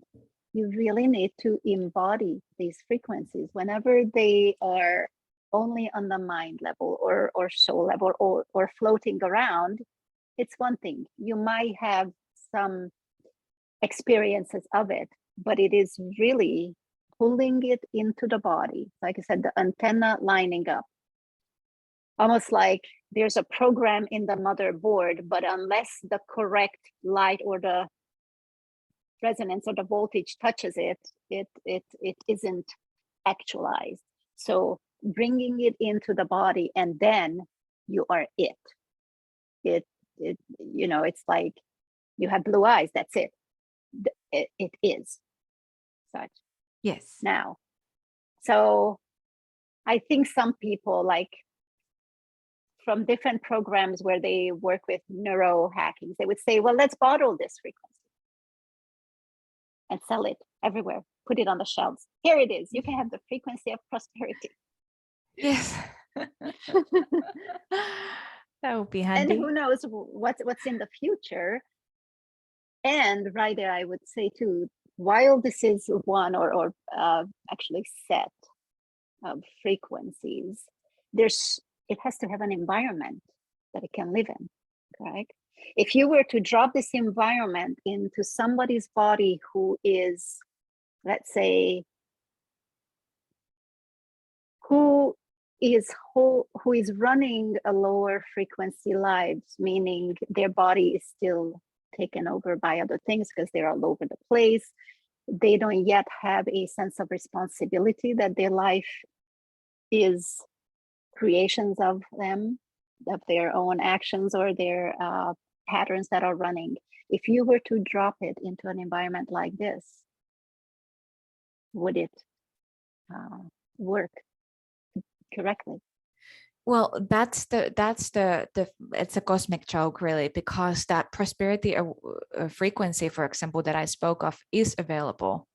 You really need to embody these frequencies whenever they are only on the mind level or soul level or floating around. It's one thing. You might have some experiences of it, but it is really pulling it into the body. Like I said, the antenna lining up. Almost like there's a program in the motherboard, but unless the correct light or the resonance or the voltage touches it, it isn't actualized. So bringing it into the body, and then you are it. It's like you have blue eyes. That's it. It is such.
Yes.
now. So I think some people, like from different programs where they work with neuro hackings, they would say, well, let's bottle this frequency and sell it everywhere, put it on the shelves. Here it is. You can have the frequency of prosperity.
Yes. That would be
And
handy.
who knows what's in the future. And right there, I would say too, while this is one or actually set of frequencies, it has to have an environment that it can live in, correct? If you were to drop this environment into somebody's body who is, let's say, who is running a lower frequency lives, meaning their body is still taken over by other things because they're all over the place. They don't yet have a sense of responsibility that their life is creations of them, of their own actions or their patterns that are running. If you were to drop it into an environment like this, would it work correctly?
Well, that's the it's a cosmic joke really, because that prosperity frequency, for example, that I spoke of is available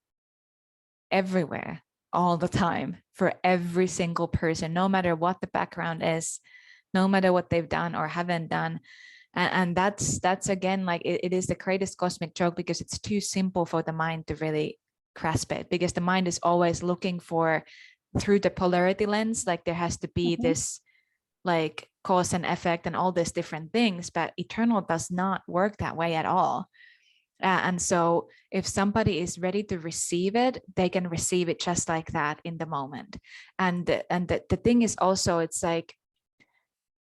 everywhere all the time for every single person, no matter what the background is, no matter what they've done or haven't done. And that's again, like it is the greatest cosmic joke, because it's too simple for the mind to really grasp it, because the mind is always looking for, through the polarity lens, like there has to be this like cause and effect and all these different things, but eternal does not work that way at all. And so if somebody is ready to receive it, they can receive it just like that in the moment. And the thing is also, it's like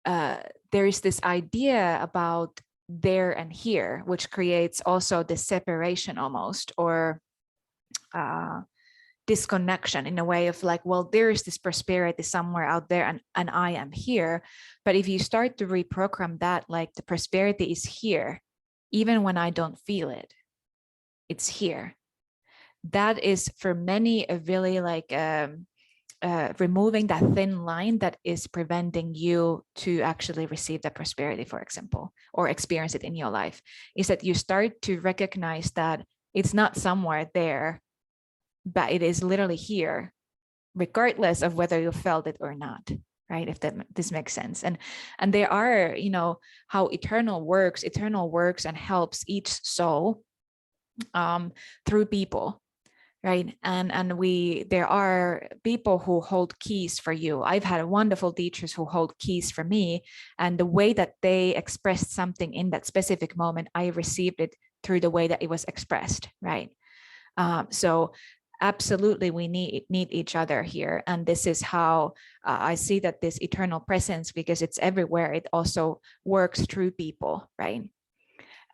there is this idea about there and here, which creates also this separation almost, or disconnection in a way of like, well, there is this prosperity somewhere out there, and I am here. But if you start to reprogram that, like the prosperity is here, even when I don't feel it, it's here. That is for many a really like removing that thin line that is preventing you to actually receive the prosperity, for example, or experience it in your life, is that you start to recognize that it's not somewhere there, but it is literally here, regardless of whether you felt it or not, right? If this makes sense. And there are, you know, how eternal works and helps each soul through people, right? And there are people who hold keys for you. I've had wonderful teachers who hold keys for me, and the way that they expressed something in that specific moment, I received it through the way that it was expressed, right? So absolutely, we need each other here. And this is how I see that this eternal presence, because it's everywhere, it also works through people, right?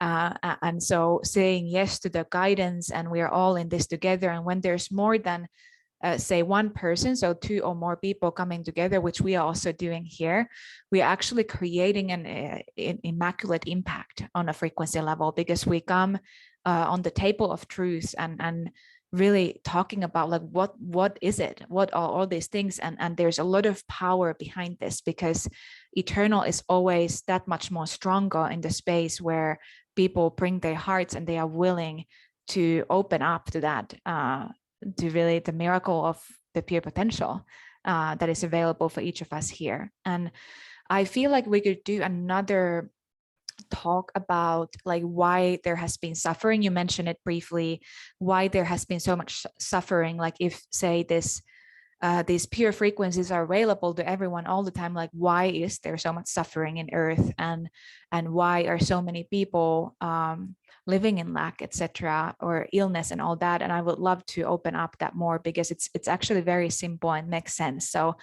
And so saying yes to the guidance, and we are all in this together. And when there's more than say one person, so two or more people coming together, which we are also doing here, we are actually creating an immaculate impact on a frequency level, because we come on the table of truth and really talking about like what is it, what are all these things, and there's a lot of power behind this, because eternal is always that much more stronger in the space where people bring their hearts and they are willing to open up to that, to really the miracle of the pure potential that is available for each of us here. And I feel like we could do another talk about like why there has been suffering. You mentioned it briefly, why there has been so much suffering. Like if say these pure frequencies are available to everyone all the time, like why is there so much suffering in earth, and why are so many people living in lack, etc., or illness and all that. And I would love to open up that more, because it's actually very simple and makes sense. So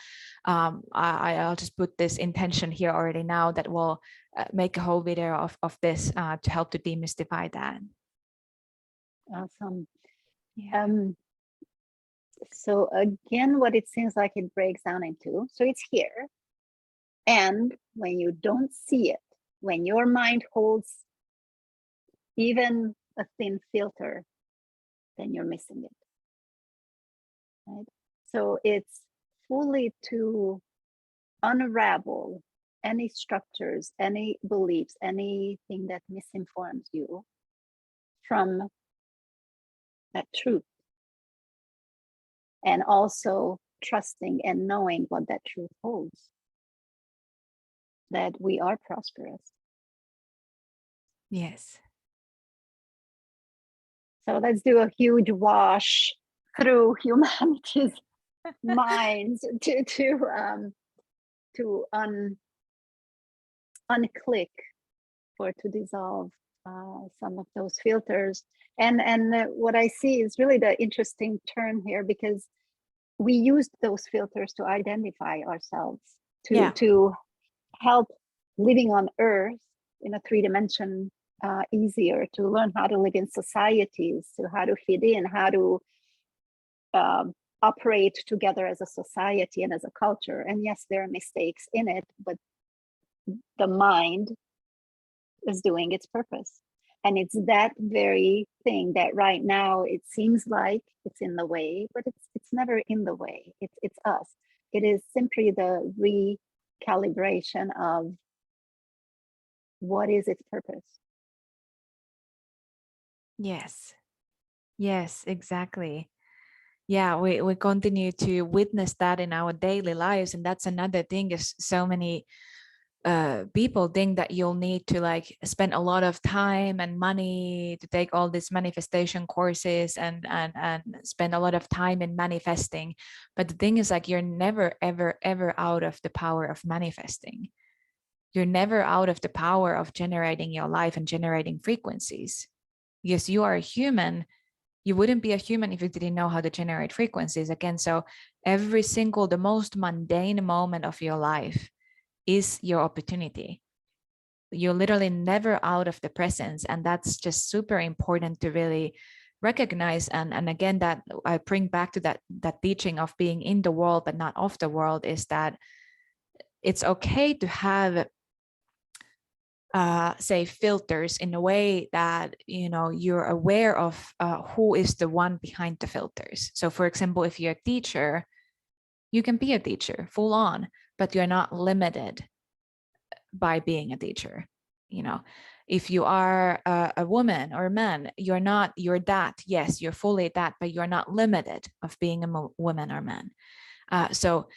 I'll just put this intention here already now that we'll make a whole video of this to help to demystify that.
Awesome.
Yeah.
So again, what it seems like it breaks down into, so it's here. And when you don't see it, when your mind holds even a thin filter, then you're missing it. right? So it's fully to unravel any structures, any beliefs, anything that misinforms you from that truth, and also trusting and knowing what that truth holds, that we are prosperous.
Yes.
So let's do a huge wash through humanity's minds to unclick or to dissolve some of those filters. And what I see is really the interesting turn here, because we used those filters to identify ourselves, to help living on Earth in a 3-dimension easier, to learn how to live in societies, to how to fit in, how to operate together as a society and as a culture. And yes, there are mistakes in it, but the mind is doing its purpose. And it's that very thing that right now it seems like it's in the way, but it's never in the way. It's us. It is simply the recalibration of what is its purpose.
Yes. Yes, exactly. Yeah, we continue to witness that in our daily lives. And that's another thing, is so many people think that you'll need to like spend a lot of time and money to take all these manifestation courses and spend a lot of time in manifesting. But the thing is, like, you're never ever out of the power of manifesting. You're never out of the power of generating your life and generating frequencies. Yes, you are a human. You wouldn't be a human if you didn't know how to generate frequencies again. So every single, the most mundane moment of your life is your opportunity. You're literally never out of the presence. And that's just super important to really recognize. And again, that I bring back to that teaching of being in the world but not of the world, is that it's okay to have say filters in a way that you're aware of who is the one behind the filters. So for example, if you're a teacher, you can be a teacher full on, but you're not limited by being a teacher. If you are a woman or a man, you're that. Yes, you're fully that, but you're not limited of being a woman or man. So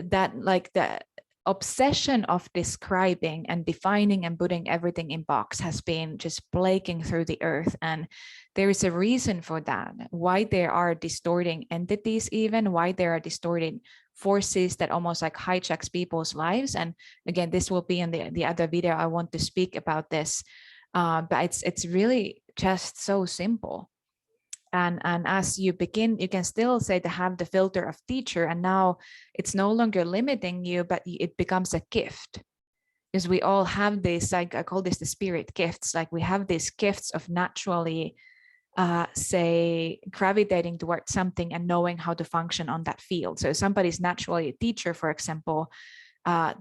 that, like, the obsession of describing and defining and putting everything in box has been just plaguing through the earth. And there is a reason for that, why there are distorting entities, even why there are distorting forces that almost like hijacks people's lives. And again, this will be in the other video. I want to speak about this, but it's really just so simple. And as you begin, you can still say to have the filter of teacher, and now it's no longer limiting you, but it becomes a gift, because we all have this, like I call this the spirit gifts. Like we have these gifts of naturally say gravitating towards something and knowing how to function on that field. So if somebody's naturally a teacher, for example,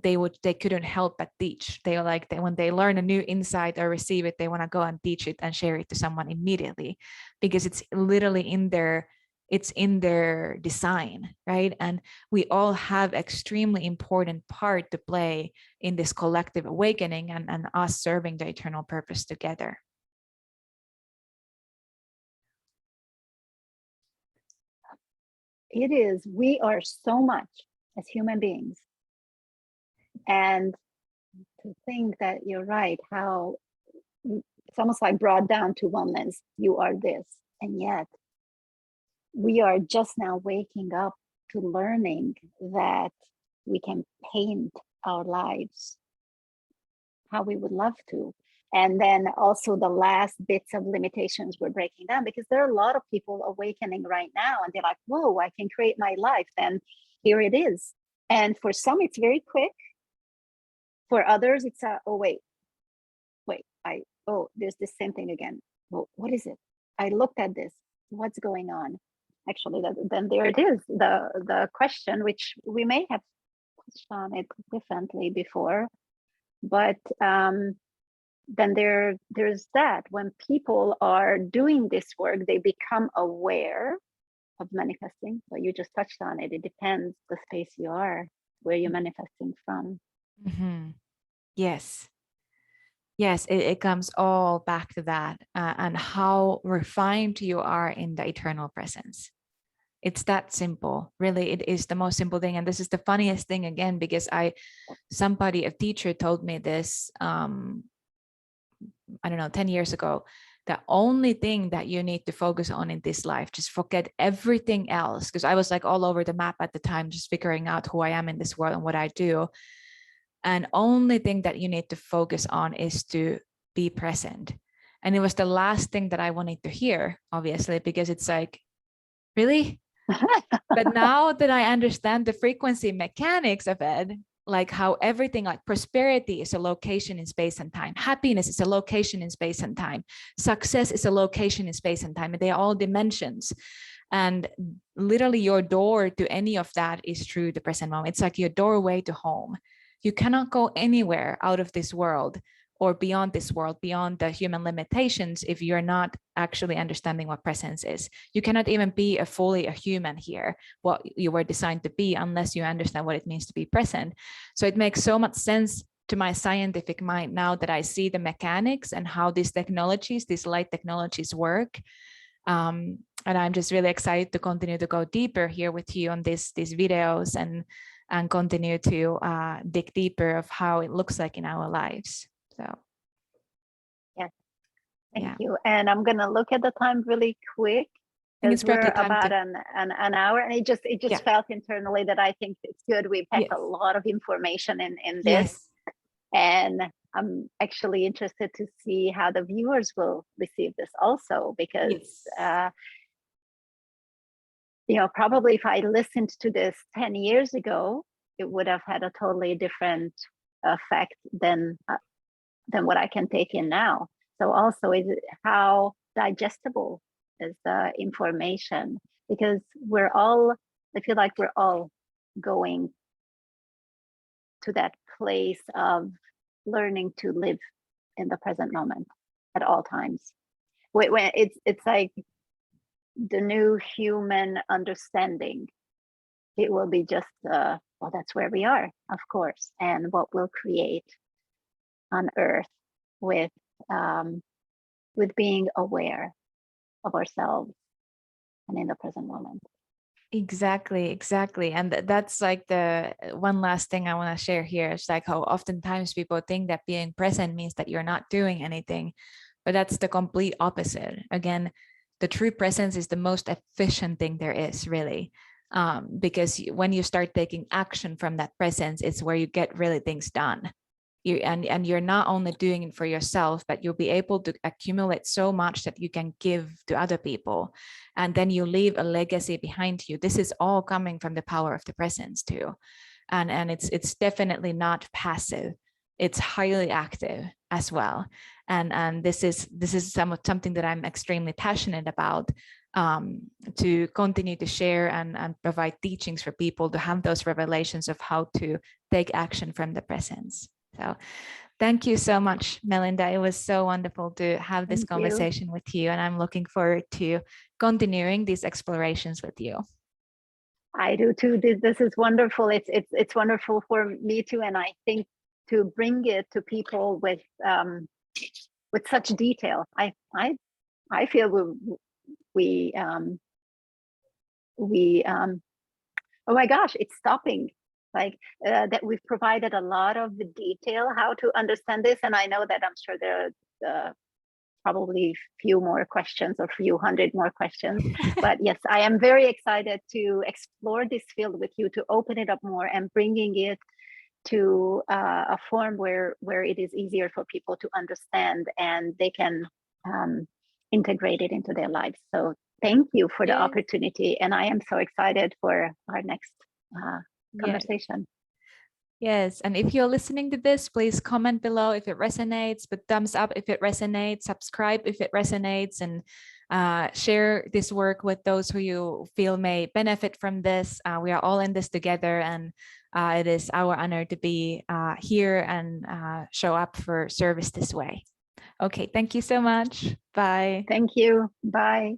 they couldn't help but teach. When they learn a new insight or receive it, they want to go and teach it and share it to someone immediately, because it's literally in their design, right? And we all have extremely important part to play in this collective awakening and us serving the eternal purpose together.
It is, we are so much as human beings. And to think that you're right, how it's almost like brought down to one lens, you are this. And yet we are just now waking up to learning that we can paint our lives how we would love to. And then also the last bits of limitations we're breaking down, because there are a lot of people awakening right now and they're like, whoa, I can create my life. Then here it is. And for some, it's very quick. For others, it's oh, wait, there's this same thing again. Well, what is it? I looked at this. What's going on? Actually, then there it is. The question, which we may have touched on it differently before, but then there's that when people are doing this work, they become aware of manifesting. So you just touched on it. It depends the space you are, where you're manifesting from.
Yes. Yes, it comes all back to that, and how refined you are in the eternal presence. It's that simple. Really, it is the most simple thing. And this is the funniest thing again, because a teacher told me this, I don't know, 10 years ago. The only thing that you need to focus on in this life, just forget everything else. Because I was like all over the map at the time, just figuring out who I am in this world and what I do. And only thing that you need to focus on is to be present. And it was the last thing that I wanted to hear, obviously, because it's like, really? But now that I understand the frequency mechanics of it, like how everything, like prosperity is a location in space and time, happiness is a location in space and time, success is a location in space and time, and they're all dimensions. And literally your door to any of that is through the present moment. It's like your doorway to home. You cannot go anywhere out of this world or beyond this world, beyond the human limitations, if you're not actually understanding what presence is. You cannot even be fully a human here, what you were designed to be, unless you understand what it means to be present. So it makes so much sense to my scientific mind now that I see the mechanics and how these technologies, these light technologies work. And I'm just really excited to continue to go deeper here with you on these videos and continue to dig deeper of how it looks like in our lives. So
yeah, thank you. And I'm gonna look at the time really quick, because we're about an hour, and it just felt internally that I think it's good. We packed a lot of information in this, and I'm actually interested to see how the viewers will receive this also, because you know, probably if I listened to this 10 years ago, it would have had a totally different effect than what I can take in now. So also is how digestible is the information, because I feel like we're all going to that place of learning to live in the present moment at all times. When it's like the new human understanding. It will be just well, that's where we are, of course, and what we'll create on Earth with being aware of ourselves and in the present moment.
Exactly. And that's like the one last thing I want to share here. It's like how oftentimes people think that being present means that you're not doing anything, but that's the complete opposite. Again, the true presence is the most efficient thing there is, really. Because when you start taking action from that presence, it's where you get really things done. And you're not only doing it for yourself, but you'll be able to accumulate so much that you can give to other people, and then you leave a legacy behind you. This is all coming from the power of the presence too, and it's definitely not passive. It's highly active as well, and this is something that I'm extremely passionate about, to continue to share and provide teachings for people to have those revelations of how to take action from the presence. So thank you so much, Melinda. It was so wonderful to have this conversation with you, and I'm looking forward to continuing these explorations with you.
I do too. This is wonderful. It's wonderful for me too, and I think to bring it to people with such detail. I feel we oh my gosh, it's stopping. Like that we've provided a lot of the detail how to understand this, and I know that I'm sure there are probably few more questions or few hundred more questions. But yes, I am very excited to explore this field with you, to open it up more and bringing it to a form where it is easier for people to understand and they can integrate it into their lives. So thank you for the opportunity, and I am so excited for our next conversation.
Yes, and if you're listening to this, please comment below if it resonates, but thumbs up if it resonates, subscribe if it resonates, and share this work with those who you feel may benefit from this. We are all in this together, and it is our honor to be here and show up for service this way. Okay, thank you so much. Bye.
Thank you. Bye.